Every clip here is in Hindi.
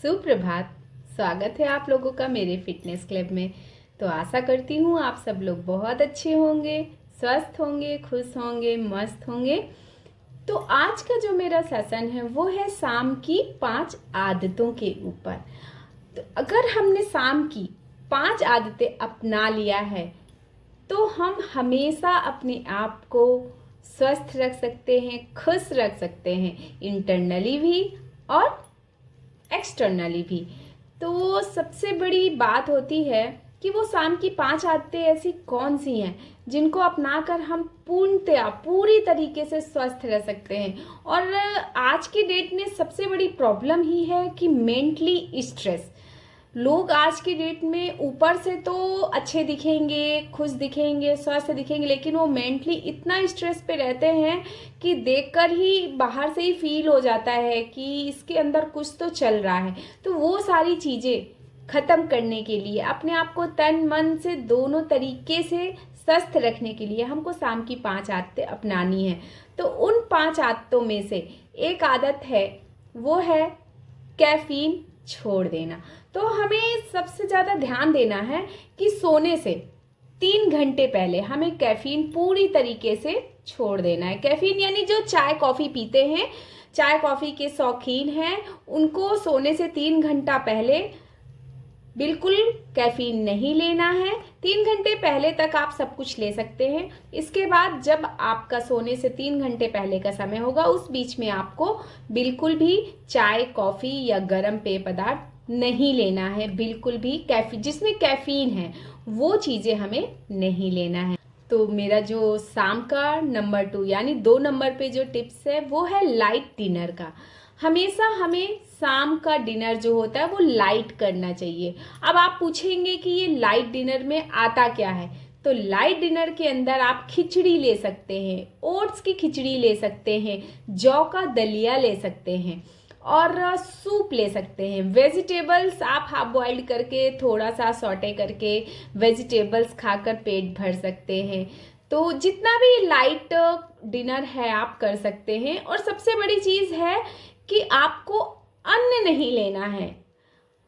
सुप्रभात। स्वागत है आप लोगों का मेरे फिटनेस क्लब में। तो आशा करती हूँ आप सब लोग बहुत अच्छे होंगे, स्वस्थ होंगे, खुश होंगे, मस्त होंगे। तो आज का जो मेरा सेशन है वो है शाम की 5 आदतों के ऊपर। तो अगर हमने शाम की 5 आदतें अपना लिया है तो हम हमेशा अपने आप को स्वस्थ रख सकते हैं, खुश रख सकते हैं, इंटरनली भी और एक्सटर्नली भी। तो सबसे बड़ी बात होती है कि वो शाम की 5 आदतें ऐसी कौन सी हैं जिनको अपनाकर हम पूर्णतया पूरी तरीके से स्वस्थ रह सकते हैं। और आज के डेट में सबसे बड़ी प्रॉब्लम ही है कि मेंटली स्ट्रेस। लोग आज की डेट में ऊपर से तो अच्छे दिखेंगे, खुश दिखेंगे, स्वस्थ दिखेंगे, लेकिन वो मेंटली इतना स्ट्रेस पे रहते हैं कि देखकर ही बाहर से ही फील हो जाता है कि इसके अंदर कुछ तो चल रहा है। तो वो सारी चीज़ें ख़त्म करने के लिए, अपने आप को तन मन से दोनों तरीके से स्वस्थ रखने के लिए हमको शाम की 5 आदतें अपनानी है। तो उन 5 आदतों में से एक आदत है, वो है कैफीन छोड़ देना। तो हमें सबसे ज़्यादा ध्यान देना है कि सोने से 3 घंटे पहले हमें कैफीन पूरी तरीके से छोड़ देना है। कैफीन यानी जो चाय कॉफ़ी पीते हैं, चाय कॉफ़ी के शौकीन हैं, उनको सोने से 3 घंटा पहले बिल्कुल कैफीन नहीं लेना है। 3 घंटे पहले तक आप सब कुछ ले सकते हैं। इसके बाद जब आपका सोने से 3 घंटे पहले का समय होगा, उस बीच में आपको बिल्कुल भी चाय, कॉफ़ी या गर्म पेय पदार्थ नहीं लेना है। बिल्कुल भी जिसमें कैफीन है वो चीज़ें हमें नहीं लेना है। तो मेरा जो शाम का नंबर 2 यानी 2 नंबर पे जो टिप्स है वो है लाइट डिनर का। हमेशा हमें शाम का डिनर जो होता है वो लाइट करना चाहिए। अब आप पूछेंगे कि ये लाइट डिनर में आता क्या है। तो लाइट डिनर के अंदर आप खिचड़ी ले सकते हैं, ओट्स की खिचड़ी ले सकते हैं, जौ का दलिया ले सकते हैं और सूप ले सकते हैं। वेजिटेबल्स आप हाफ बॉइल्ड करके, थोड़ा सा सॉटे करके वेजिटेबल्स खाकर पेट भर सकते हैं। तो जितना भी लाइट डिनर है आप कर सकते हैं। और सबसे बड़ी चीज़ है कि आपको अन्न नहीं लेना है।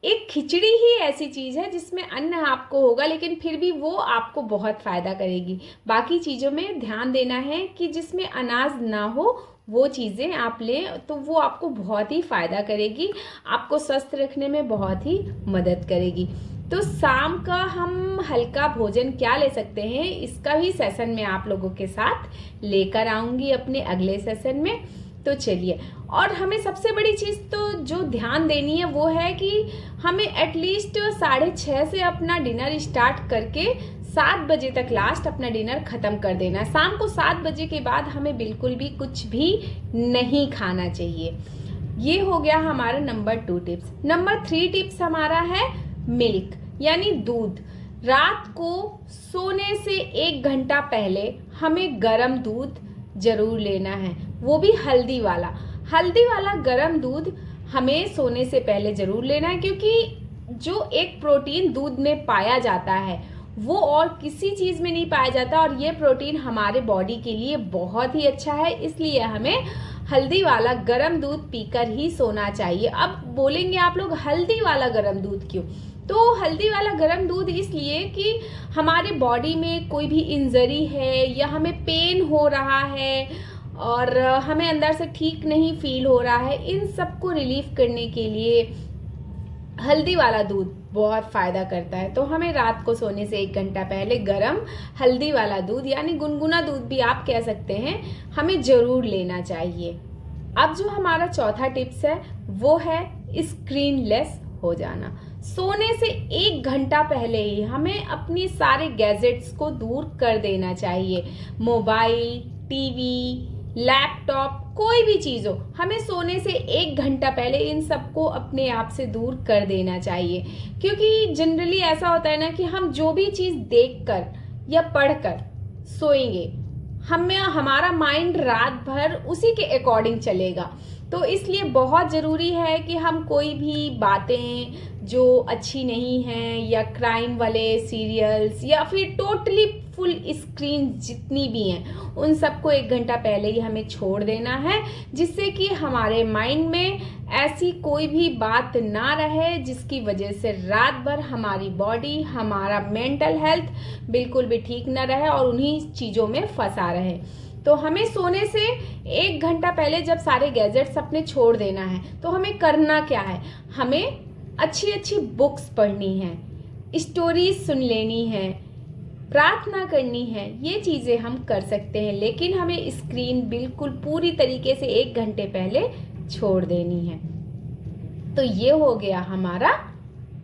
एक खिचड़ी ही ऐसी चीज़ है जिसमें अन्न आपको होगा, लेकिन फिर भी वो आपको बहुत फ़ायदा करेगी। बाकी चीज़ों में ध्यान देना है कि जिसमें अनाज ना हो वो चीज़ें आप लें, तो वो आपको बहुत ही फ़ायदा करेगी, आपको स्वस्थ रखने में बहुत ही मदद करेगी। तो शाम का हम हल्का भोजन क्या ले सकते हैं, इसका भी सेशन मैं आप लोगों के साथ लेकर आऊँगी अपने अगले सेशन में। तो चलिए, और हमें सबसे बड़ी चीज़ तो जो ध्यान देनी है वो है कि हमें एटलीस्ट 6:30 से अपना डिनर स्टार्ट करके 7 बजे तक लास्ट अपना डिनर ख़त्म कर देना। शाम को 7 बजे के बाद हमें बिल्कुल भी कुछ भी नहीं खाना चाहिए। ये हो गया हमारा नंबर 2 टिप्स। नंबर 3 टिप्स हमारा है मिल्क यानी दूध। रात को सोने से 1 घंटा पहले हमें गर्म दूध ज़रूर लेना है, वो भी हल्दी वाला गर्म दूध हमें सोने से पहले ज़रूर लेना है, क्योंकि जो एक प्रोटीन दूध में पाया जाता है वो और किसी चीज़ में नहीं पाया जाता, और ये प्रोटीन हमारे बॉडी के लिए बहुत ही अच्छा है। इसलिए हमें हल्दी वाला गर्म दूध पीकर ही सोना चाहिए। अब बोलेंगे आप लोग हल्दी वाला गर्म दूध क्यों? तो हल्दी वाला गर्म दूध इसलिए कि हमारे बॉडी में कोई भी इंजरी है या हमें पेन हो रहा है और हमें अंदर से ठीक नहीं फील हो रहा है, इन सब को रिलीफ करने के लिए हल्दी वाला दूध बहुत फ़ायदा करता है। तो हमें रात को सोने से 1 घंटा पहले गरम हल्दी वाला दूध यानी गुनगुना दूध भी आप कह सकते हैं, हमें ज़रूर लेना चाहिए। अब जो हमारा चौथा टिप्स है वो है स्क्रीन लेस हो जाना। सोने से 1 घंटा पहले ही हमें अपनी सारे गैजेट्स को दूर कर देना चाहिए। मोबाइल, टीवी, लैपटॉप, कोई भी चीज़ हो, हमें सोने से 1 घंटा पहले इन सबको अपने आप से दूर कर देना चाहिए। क्योंकि जनरली ऐसा होता है ना कि हम जो भी चीज़ देखकर या पढ़कर सोएंगे, हमारा माइंड रात भर उसी के अकॉर्डिंग चलेगा। तो इसलिए बहुत ज़रूरी है कि हम कोई भी बातें जो अच्छी नहीं हैं या क्राइम वाले सीरियल्स या फिर टोटली फुल स्क्रीन जितनी भी हैं उन सबको 1 घंटा पहले ही हमें छोड़ देना है, जिससे कि हमारे माइंड में ऐसी कोई भी बात ना रहे जिसकी वजह से रात भर हमारी बॉडी, हमारा मेंटल हेल्थ बिल्कुल भी ठीक ना रहे और उन्हीं चीज़ों में फंसा रहे। तो हमें सोने से 1 घंटा पहले जब सारे गैजेट्स अपने छोड़ देना है तो हमें करना क्या है, हमें अच्छी अच्छी बुक्स पढ़नी है, स्टोरीज सुन लेनी है, प्रार्थना करनी है, ये चीज़ें हम कर सकते हैं। लेकिन हमें स्क्रीन बिल्कुल पूरी तरीके से 1 घंटे पहले छोड़ देनी है। तो ये हो गया हमारा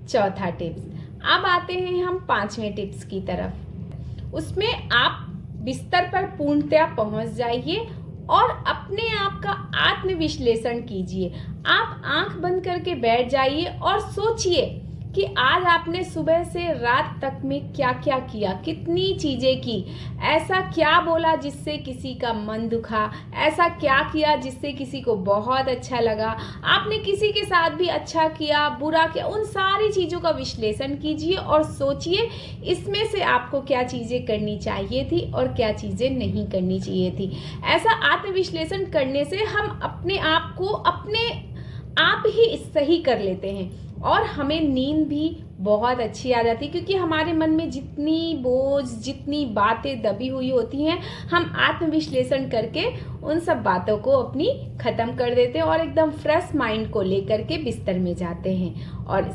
चौथा टिप्स। अब आते हैं हम 5वें टिप्स की तरफ। उसमें आप बिस्तर पर पूर्णतया पहुंच जाइए और अपने आप का आत्मविश्लेषण कीजिए। आप आंख बंद करके बैठ जाइए और सोचिए कि आज आपने सुबह से रात तक में क्या क्या किया, कितनी चीज़ें की, ऐसा क्या बोला जिससे किसी का मन दुखा, ऐसा क्या किया जिससे किसी को बहुत अच्छा लगा, आपने किसी के साथ भी अच्छा किया, बुरा किया, उन सारी चीज़ों का विश्लेषण कीजिए और सोचिए इसमें से आपको क्या चीज़ें करनी चाहिए थी और क्या चीज़ें नहीं करनी चाहिए थी। ऐसा आत्मविश्लेषण करने से हम अपने आप को अपने आप ही सही कर लेते हैं और हमें नींद भी बहुत अच्छी आ जाती है, क्योंकि हमारे मन में जितनी बोझ, जितनी बातें दबी हुई होती हैं, हम आत्मविश्लेषण करके उन सब बातों को अपनी ख़त्म कर देते हैं और एकदम फ्रेश माइंड को लेकर के बिस्तर में जाते हैं। और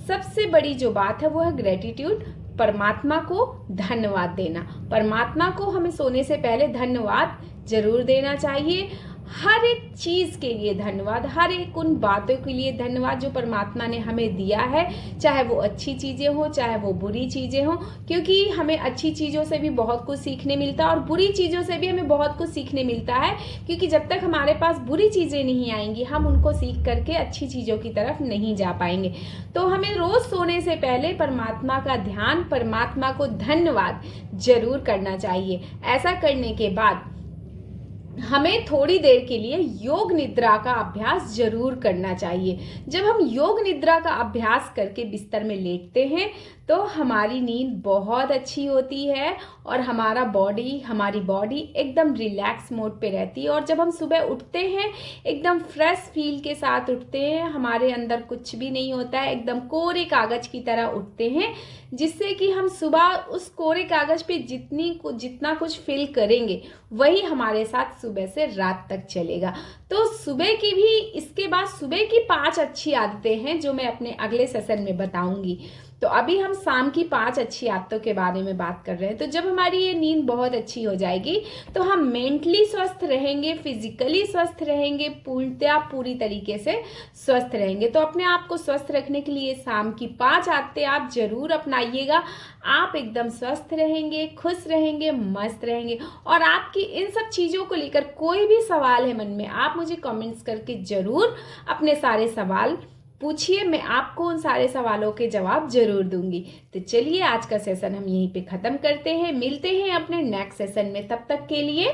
सबसे बड़ी जो बात है वो है ग्रेटिट्यूड, परमात्मा को धन्यवाद देना। परमात्मा को हमें सोने से पहले धन्यवाद जरूर देना चाहिए। हर एक चीज़ के लिए धन्यवाद, हर एक उन बातों के लिए धन्यवाद जो परमात्मा ने हमें दिया है, चाहे वो अच्छी चीज़ें हो चाहे वो बुरी चीज़ें हो, क्योंकि हमें अच्छी चीज़ों से भी बहुत कुछ सीखने मिलता है और बुरी चीज़ों से भी हमें बहुत कुछ सीखने मिलता है, क्योंकि जब तक हमारे पास बुरी चीज़ें नहीं आएंगी हम उनको सीख करके अच्छी चीज़ों की तरफ नहीं जा पाएंगे। तो हमें रोज़ सोने से पहले परमात्मा का ध्यान, परमात्मा को धन्यवाद जरूर करना चाहिए। ऐसा करने के बाद हमें थोड़ी देर के लिए योग निद्रा का अभ्यास जरूर करना चाहिए। जब हम योग निद्रा का अभ्यास करके बिस्तर में लेटते हैं तो हमारी नींद बहुत अच्छी होती है और हमारी बॉडी एकदम रिलैक्स मोड पे रहती है। और जब हम सुबह उठते हैं एकदम फ्रेश फील के साथ उठते हैं, हमारे अंदर कुछ भी नहीं होता है, एकदम कोरे कागज की तरह उठते हैं, जिससे कि हम सुबह उस कोरे कागज पे जितना कुछ फील करेंगे वही हमारे साथ सुबह से रात तक चलेगा। तो सुबह की भी, इसके बाद सुबह की 5 अच्छी आदतें हैं जो मैं अपने अगले सेशन में बताऊंगी। तो अभी हम शाम की 5 अच्छी आदतों के बारे में बात कर रहे हैं। तो जब हमारी ये नींद बहुत अच्छी हो जाएगी तो हम मेंटली स्वस्थ रहेंगे, फिजिकली स्वस्थ रहेंगे, पूर्णतया पूरी तरीके से स्वस्थ रहेंगे। तो अपने आप को स्वस्थ रखने के लिए शाम की 5 आदतें आप जरूर अपनाइएगा। आप एकदम स्वस्थ रहेंगे, खुश रहेंगे, मस्त रहेंगे। और आपकी इन सब चीज़ों को लेकर कोई भी सवाल है मन में, आप मुझे कमेंट्स करके जरूर अपने सारे सवाल पूछिए, मैं आपको उन सारे सवालों के जवाब जरूर दूंगी। तो चलिए आज का सेशन हम यहीं पे ख़त्म करते हैं, मिलते हैं अपने नेक्स्ट सेशन में। तब तक के लिए